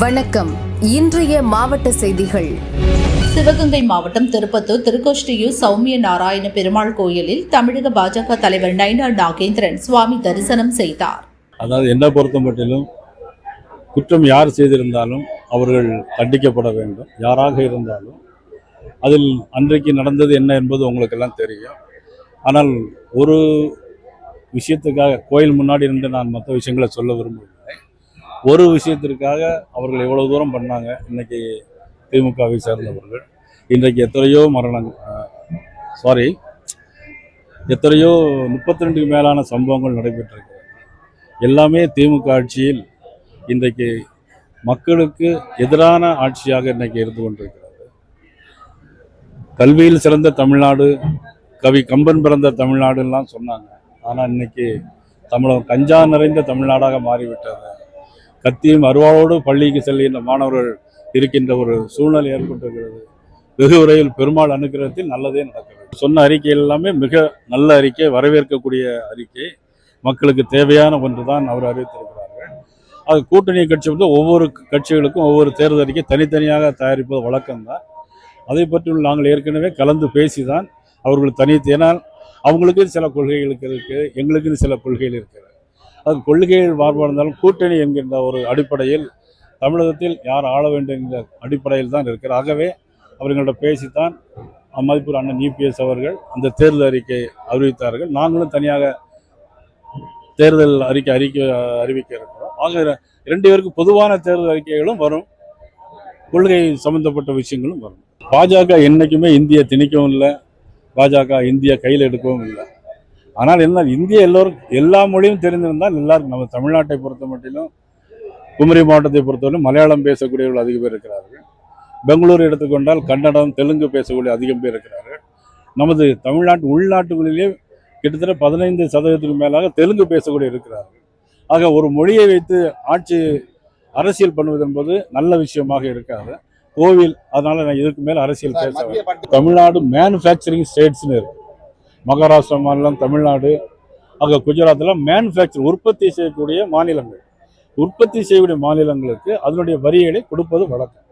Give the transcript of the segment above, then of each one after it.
வணக்கம். இன்றைய மாவட்ட செய்திகள். சிவகங்கை மாவட்டம் திருப்பத்தூர் திருக்கோஷ்டியூர் சௌமிய நாராயண பெருமாள் கோயிலில் தமிழக பாஜக தலைவர் நைனா நாகேந்திரன் சுவாமி தரிசனம் செய்தார். அதாவது என்ன பொறுத்த மட்டிலும் குற்றம் யார் செய்திருந்தாலும் அவர்கள் தண்டிக்கப்பட வேண்டும். யாராக இருந்தாலும் அதில் அன்றைக்கு நடந்தது என்ன என்பது உங்களுக்கு எல்லாம் தெரியும். ஆனால் ஒரு விஷயத்துக்காக கோயில் முன்னாடி இருந்து நான் மற்ற விஷயங்களை சொல்ல விரும்பவில்லை. ஒரு விஷயத்திற்காக அவர்கள் எவ்வளவு தூரம் பண்ணாங்க. இன்னைக்கு திமுகவை சேர்ந்தவர்கள் இன்றைக்கு எத்தனையோ 32 மேலான சம்பவங்கள் நடைபெற்றிருக்கிறது. எல்லாமே திமுக ஆட்சியில் இன்றைக்கு மக்களுக்கு எதிரான ஆட்சியாக இன்னைக்கு இருந்து கொண்டிருக்கிறது. கல்வியில் சிறந்த தமிழ்நாடு, கவி கம்பன் பிறந்த தமிழ்நாடுலாம் சொன்னாங்க. ஆனால் இன்னைக்கு தமிழகம் கஞ்சா நிறைந்த தமிழ்நாடாக மாறிவிட்டது. கத்தியும் அருவாளோடு பள்ளிக்கு செல்கின்ற மாணவர்கள் இருக்கின்ற ஒரு சூழ்நிலை ஏற்பட்டிருக்கிறது. வெகு விரைவில் பெருமாள் அனுகிரகத்தில் நல்லதே நடக்கிறது. சொன்ன அறிக்கை எல்லாமே மிக நல்ல அறிக்கை, வரவேற்கக்கூடிய அறிக்கை, மக்களுக்கு தேவையான ஒன்று தான் அவர் அறிவித்திருக்கிறார்கள். அது கூட்டணி கட்சி வந்து ஒவ்வொரு கட்சிகளுக்கும் ஒவ்வொரு தேர்தல் அறிக்கை தனித்தனியாக தயாரிப்பது வழக்கம்தான். அதை பற்றி நாங்கள் ஏற்கனவே கலந்து பேசிதான் அவர்கள் தனித்தேனால் அவங்களுக்கு சில கொள்கைகளுக்கு இருக்குது, எங்களுக்கு சில கொள்கைகள் இருக்கிறது. அது கொள்கைகள் மாறுபாடு இருந்தாலும் கூட்டணி என்கின்ற ஒரு அடிப்படையில் தமிழகத்தில் யார் ஆள வேண்டும் என்ற அடிப்படையில் தான் இருக்கிறார். ஆகவே அவர்களோட பேசித்தான் மதிப்பூர் அண்ணன் EPS அவர்கள் அந்த தேர்தல் அறிக்கை அறிவித்தார்கள். நாங்களும் தனியாக தேர்தல் அறிக்கை அறிவிக்க இருக்கிறோம். ஆக 2 பேருக்கு பொதுவான தேர்தல் அறிக்கைகளும் வரும், கொள்கை சம்பந்தப்பட்ட விஷயங்களும் வரும். பாஜக என்றைக்குமே இந்திய திணிக்கவும் இல்லை, பாஜக இந்திய கையில் எடுக்கவும் இல்லை. ஆனால் என்ன, இந்திய எல்லோரும் எல்லா மொழியும் தெரிந்திருந்தால் எல்லாருக்கும், நம்ம தமிழ்நாட்டை பொறுத்த மட்டிலும் குமரி மாவட்டத்தை பொறுத்தவரைக்கும் மலையாளம் பேசக்கூடியவர்கள் அதிக பேர் இருக்கிறார்கள். பெங்களூர் எடுத்துக்கொண்டால் கன்னடம், தெலுங்கு பேசக்கூடிய அதிகம் பேர் இருக்கிறார்கள். நமது தமிழ்நாட்டு உள்நாட்டுகளிலே கிட்டத்தட்ட 15% மேலாக தெலுங்கு பேசக்கூடிய இருக்கிறார்கள். ஆக ஒரு மொழியை வைத்து ஆட்சி அரசியல் பண்ணுவது என்பது நல்ல விஷயமாக இருக்காது. கோவில், அதனால நான் இதுக்கு மேல அரசியல் பேச. தமிழ்நாடு மேனுஃபேக்சரிங் ஸ்டேட்ஸ்னு இருக்கு. மகாராஷ்டிரா மாநிலம், தமிழ்நாடு, ஆக குஜராத்தில் மேனுஃபேக்சர் உற்பத்தி செய்யக்கூடிய மாநிலங்கள், உற்பத்தி செய்யக்கூடிய மாநிலங்களுக்கு அதனுடைய வரிகளை கொடுப்பது வழக்கம்.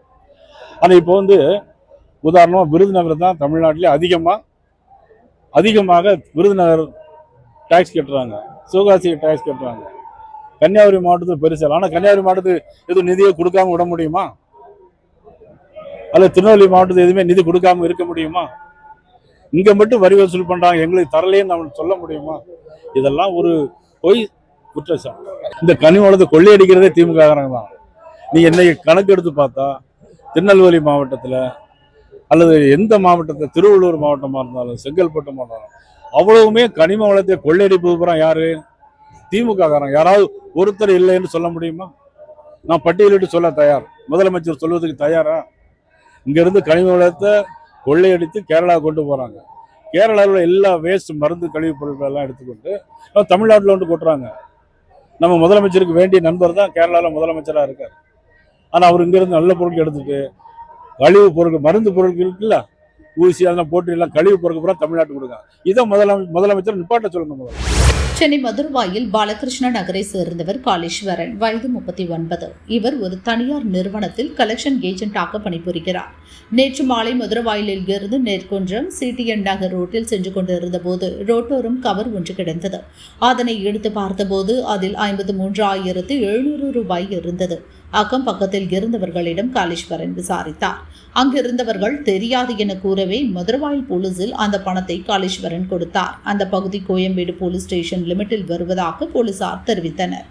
ஆனால் இப்போ வந்து உதாரணமாக விருதுநகர் தான் தமிழ்நாட்டிலே அதிகமாக விருதுநகர் டேக்ஸ் கட்டுறாங்க, சிவகாசி டேக்ஸ் கட்டுறாங்க. கன்னியாகுமரி மாவட்டத்துக்கு பெருசாக, ஆனால் கன்னியாகுமரி மாவட்டத்துக்கு எதுவும் நிதியை கொடுக்காம விட முடியுமா? அல்ல திருநெல்வேலி மாவட்டத்துக்கு எதுவுமே நிதி கொடுக்காம இருக்க முடியுமா? இங்க மட்டும் வரி வசூல் பண்றாங்க, எங்களுக்கு தரலைன்னு நம்ம சொல்ல முடியுமா? இதெல்லாம் ஒரு பொய் குற்றச்சாட்டு. இந்த கனிம வளத்தை கொள்ளையடிக்கிறதே திமுக தான். நீ என்னைக்கு கணக்கு எடுத்து பார்த்தா திருநெல்வேலி மாவட்டத்தில் அல்லது எந்த மாவட்டத்தில், திருவள்ளூர் மாவட்டமாக இருந்தாலும் செங்கல்பட்டு மாவட்டம், அவ்வளவுமே கனிம வளத்தை கொள்ளையடிப்பது பூரா யாரு? திமுக காரங்க. யாராவது ஒருத்தர் இல்லைன்னு சொல்ல முடியுமா? நான் பட்டியலிட்டு சொல்ல தயார். முதலமைச்சர் சொல்வதற்கு தயாரா? இங்க இருந்து கனிம வளத்தை கொள்ளையடித்து கேரளா கொண்டு போறாங்க. கேரளாவில் எல்லா வேஸ்ட் மருந்து கழிவுப் பொருட்கள் எல்லாம் எடுத்துக்கொண்டு தமிழ்நாட்டில் வந்து கொட்டுறாங்க. நம்ம முதலமைச்சருக்கு வேண்டிய நண்பர் தான் கேரளாவில் முதலமைச்சராக இருக்கார். ஆனால் அவர் இங்கிருந்து நல்ல பொருட்கள் எடுத்துட்டு கழிவு பொருட்கள், மருந்து பொருட்கள் இருக்குல்ல, ஊசி அதெல்லாம் போட்டு எல்லாம் கழிவு பொருட்கள் பூரா தமிழ்நாட்டுக்கு கொடுங்க. இதை முதலமைச்சர் நிப்பாட்ட சொல்லுங்க. சென்னை மதுரவாயில் பாலகிருஷ்ண நகரை சேர்ந்தவர் காளீஸ்வரன், வயது 39. இவர் ஒரு தனியார் நிறுவனத்தில் கலெக்ஷன் ஏஜென்டாக பணிபுரிகிறார். நேற்று மாலை மதுரவாயிலில் இருந்து நேர்குன்றம் CTN நகர் ரோட்டில் சென்று கொண்டிருந்த போது ரோட்டோரம் கவர் ஒன்று கிடந்தது. அதனை எடுத்து பார்த்தபோது அதில் 53,700 ரூபாய் இருந்தது. அக்கம் பக்கத்தில் இருந்தவர்களிடம் காளீஸ்வரன் விசாரித்தார். அங்கிருந்தவர்கள் தெரியாது என கூறவே மதுரவாயில் போலீசில் அந்த பணத்தை காளீஸ்வரன் கொடுத்தார். அந்த பகுதி கோயம்பேடு போலீஸ் ஸ்டேஷன் லிமிட்டில் வருவதாக போலீசார் தெரிவித்தனர்.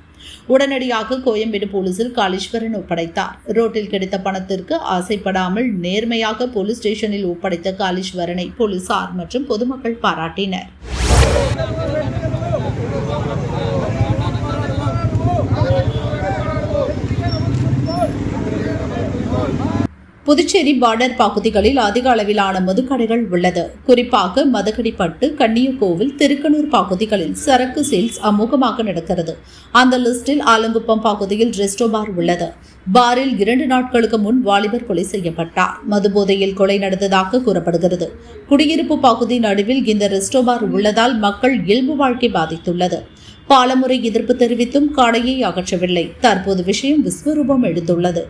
உடனடியாக கோயம்பேடு போலீசில் காளீஸ்வரன் ஒப்படைத்தார். ரோட்டில் கிடைத்த பணத்திற்கு ஆசைப்படாமல் நேர்மையாக போலீஸ் ஸ்டேஷனில் ஒப்படைத்த காளீஸ்வரனை போலீசார் மற்றும் பொதுமக்கள் பாராட்டினர். புதுச்சேரி பார்டர் பகுதிகளில் அதிக அளவிலான மதுக்கடைகள் உள்ளது. குறிப்பாக மதகடிப்பட்டு, கன்னியக்கோவில், திருக்கனூர் பகுதிகளில் சரக்கு சேல்ஸ் அமோகமாக நடக்கிறது. அந்த லிஸ்டில் ஆலங்குப்பம் பகுதியில் ரெஸ்டோ பார் உள்ளது. பாரில் 2 நாட்களுக்கு முன் வாலிபர் கொலை செய்யப்பட்டார். மதுபோதையில் கொலை நடந்ததாக கூறப்படுகிறது. குடியிருப்பு பகுதி நடுவில் இந்த ரெஸ்டோ பார் உள்ளதால் மக்கள் இயல்பு வாழ்க்கை பாதித்துள்ளது. பலமுறை எதிர்ப்பு தெரிவித்தும் கடையை அகற்றவில்லை. தற்போது விஷயம் விஸ்வரூபம் எடுத்துள்ளது.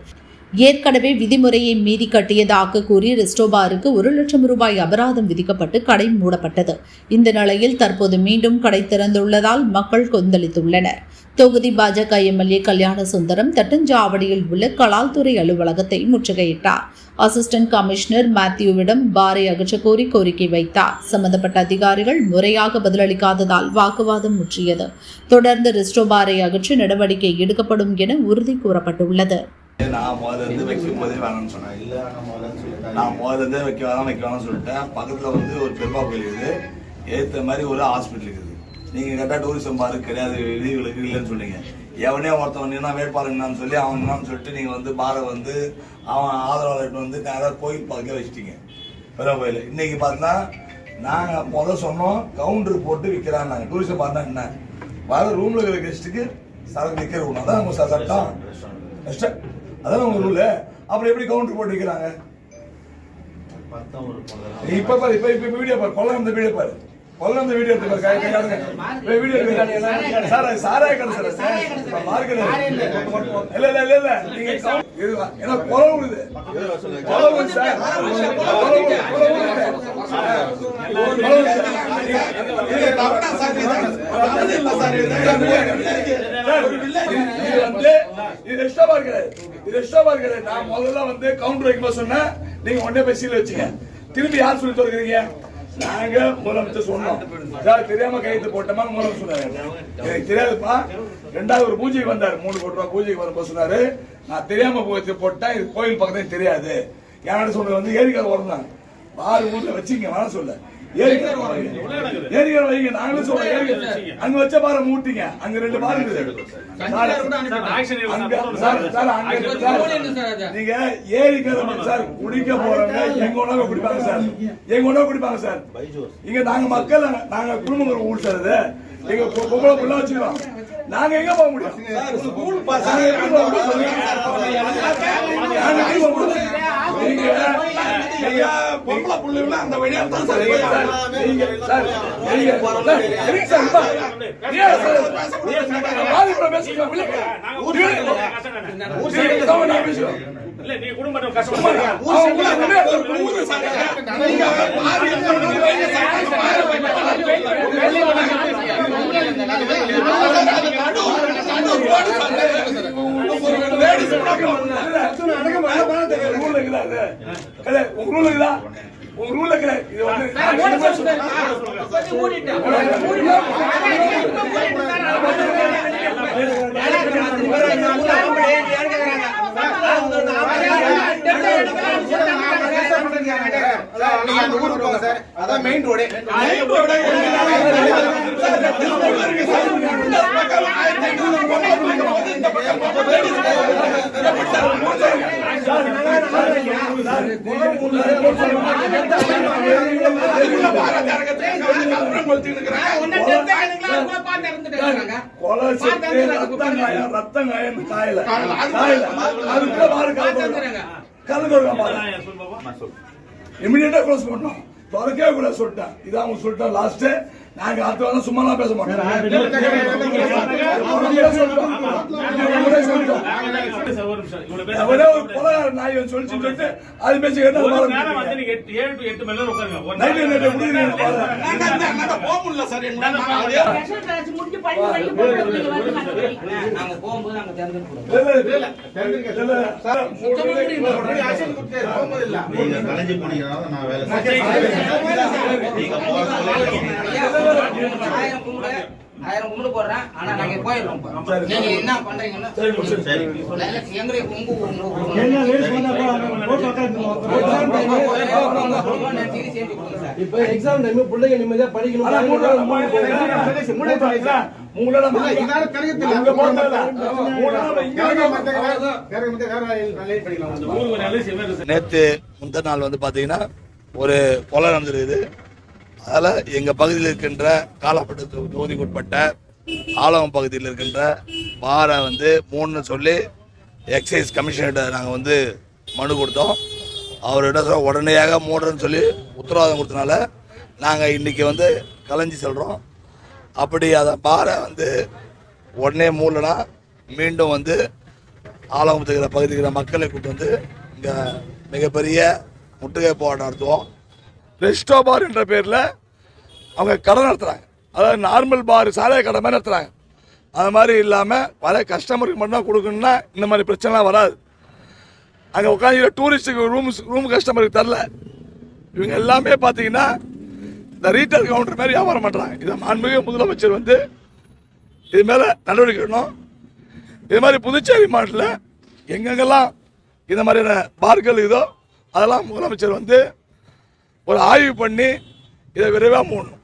ஏற்கனவே விதிமுறையை மீறி கட்டியதாக கூறி ரெஸ்டோபாருக்கு 1 லட்சம் ரூபாய் அபராதம் விதிக்கப்பட்டு கடை மூடப்பட்டது. இந்த நிலையில் தற்போது மீண்டும் கடை திறந்துள்ளதால் மக்கள் கொந்தளித்துள்ளனர். தொகுதி பாஜக எம்எல்ஏ கல்யாண சுந்தரம் தட்டஞ்சாவடியில் உள்ள கலால்துறை அலுவலகத்தை முற்றுகையிட்டார். அசிஸ்டன்ட் கமிஷனர் மேத்யூவிடம் பாரை அகற்ற கோரி கோரிக்கை வைத்தார். சம்பந்தப்பட்ட அதிகாரிகள் முறையாக பதிலளிக்காததால் வாக்குவாதம் முற்றியது. தொடர்ந்து ரெஸ்டோபாரை அகற்ற நடவடிக்கை எடுக்கப்படும் என உறுதி கூறப்பட்டுள்ளது. நான் முதல்ல வைக்கும் போதே வேணாம்னு சொன்னேன். நான் முதல்ல வைக்க வேணாம்னு சொல்லிட்டேன். பக்கத்தில் ஒரு பெருமா கோயில் இருக்குது, ஏற்ற மாதிரி ஒரு ஹாஸ்பிட்டல் இருக்குது. நீங்கள் கேட்டால் டூரிசம் பார்க் கிடையாது, விதிகளுக்கு இல்லைன்னு சொன்னீங்க. எவனே ஒருத்தவன் என்ன வேட்பாளர்னு சொல்லி அவன் என்னன்னு சொல்லிட்டு நீங்கள் பாரை அவன் ஆதரவாளர் நேராக கோயில் பக்கத்தில் வச்சுட்டீங்க பெருமா கோயில். இன்னைக்கு பார்த்தீங்கன்னா நாங்கள் முதல் சொன்னோம் கவுண்டர் போட்டு விற்கிறான். நாங்கள் டூரிசம் பார்த்தா என்ன வர ரூமில் இருக்கிற கெஸ்ட்டுக்கு சரக்கு விற்கிற ரூம் அதான் உங்கள் சட்டம், அதான் உங்க ரூல். அப்புறம் எப்படி கவுண்டர் போட்டு வைக்கிறாங்க? இப்ப பாரு, இப்ப வீடியோ பாரு, கொல்லம் இந்த வீடியோ பாரு, கொல்லம் இந்த வீடியோ எடுத்து பாரு, வீடியோ எடுத்து சார் சாராய கடை சார் மார்க்கெட் இல்ல நீங்க ஏன்னா கொலவு இது கொலவு சார் நான் முதல்ல கவுண்டர் வைக்கும்போது சொன்னேன், நீங்க ஒன்னே போய் சீல் வச்சுங்க. திரும்பி யார் சொல்லி தருகிறீங்க? நாங்க முதலமைச்சர் சொன்னோம், தெரியாம கையெழுத்து போட்டோமா முதலமைச்சர் சொன்னாரு. எனக்கு தெரியாதுப்பா. 2வது ஒரு பூஜைக்கு வந்தாரு, 3 கோடி ரூபாய் பூஜைக்கு வரும்போது சொன்னாரு, நான் தெரியாம போட்டேன், இது கோயில் பக்கத்தையும் தெரியாது. யாரும் சொன்னது ஏரிக்கார வரணும் பாரு ஊர்ல வச்சுங்க வேணா சொல்ல ஏரிக்கார வைங்க. நாங்களும் சொல்றோம் அங்க வச்ச பாரு மூட்டிங்க, அங்க 2 பாரு இருக்குது. நீங்க ஏரிக்கார சார் குடிக்க போறவங்க எங்க ஒண்ணா குடிப்பாங்க சார், எங்க ஒண்ணா குடிப்பாங்க சார். இங்க நாங்க மக்கள், நாங்க குடும்பங்கள் ஊர் சார். இது எங்க பொம்பளை புள்ள வச்சுக்கிறோம், நாங்க எங்க போக முடியும்? பொம்பளை புள்ள அந்த வழியா தான் சார். இல்ல நீ குடும்பம் கஷ்டமா அதான் மெயின் ரோடு இமிடியேட்டா க்ளோஸ் பண்ணோம். தொடக்கவே கூட சொல்லிட்டேன், இதான் அவங்க சொல்லிட்டேன் லாஸ்ட். நாங்க அடுத்த வாரம் சும்மா பேச மாட்டோம். சொல்லிட்டு அது பேசி ஆயிரம் கும்பிடு போடுறேன். ஆனா நாங்க போயிடுறோம். நீங்க என்ன பண்றீங்கன்னா எங்களுடைய இப்ப எக்ஸாம் டைம் பிள்ளைங்க நிம்மதியா படிக்கணும். நேற்று முந்தின நாள் பாத்தீங்கன்னா ஒரு கொலை நடந்திருக்குது. அதில் எங்கள் பகுதியில் இருக்கின்ற காலாப்பட்டு தொகுதிக்குட்பட்ட ஆலவம் பகுதியில் இருக்கின்ற பாரை 3 சொல்லி எக்ஸைஸ் கமிஷனர்கிட்ட நாங்கள் மனு கொடுத்தோம். அவர்கிட்ட உடனடியாக மூடுறேன்னு சொல்லி உத்தரவாதம் கொடுத்தனால நாங்கள் இன்றைக்கி கலைஞ்சி செல்கிறோம். அப்படி அதை பாரை வந்து உடனே மூடனா மீண்டும் வந்து ஆலங்குளத்துக்கிற பகுதியில் இருக்கிற மக்களை கூப்பிட்டு வந்து இங்கே மிகப்பெரிய முற்றுகை போராட்டம் நடத்துவோம். ரெஸ்டோ பார் என்ற பேரில் அவங்க கடை நடத்துகிறாங்க. அதாவது நார்மல் பார் சாராய கடை மாதிரி நடத்துகிறாங்க. அது மாதிரி இல்லாமல் வர கஸ்டமருக்கு மட்டும் கொடுக்கணுன்னா இந்த மாதிரி பிரச்சனைலாம் வராது. அங்கே உட்காந்து டூரிஸ்ட்டுக்கு ரூம் கஸ்டமருக்கு தரல. இவங்க எல்லாமே பார்த்தீங்கன்னா இந்த ரீட்டைல் கவுண்டர் மாதிரி வியாபாரம் பண்ணுறாங்க. இதை மாண்புமிகு முதலமைச்சர் வந்து இது மேலே நடவடிக்கை எடுக்கணும். இது மாதிரி புதுச்சேரி மாவட்டத்தில் எங்கெங்கெல்லாம் இந்த மாதிரியான பார்கள் இதோ அதெல்லாம் முதலமைச்சர் வந்து ஒரு ஆய்வு பண்ணி இதை விரைவாக மூடணும்.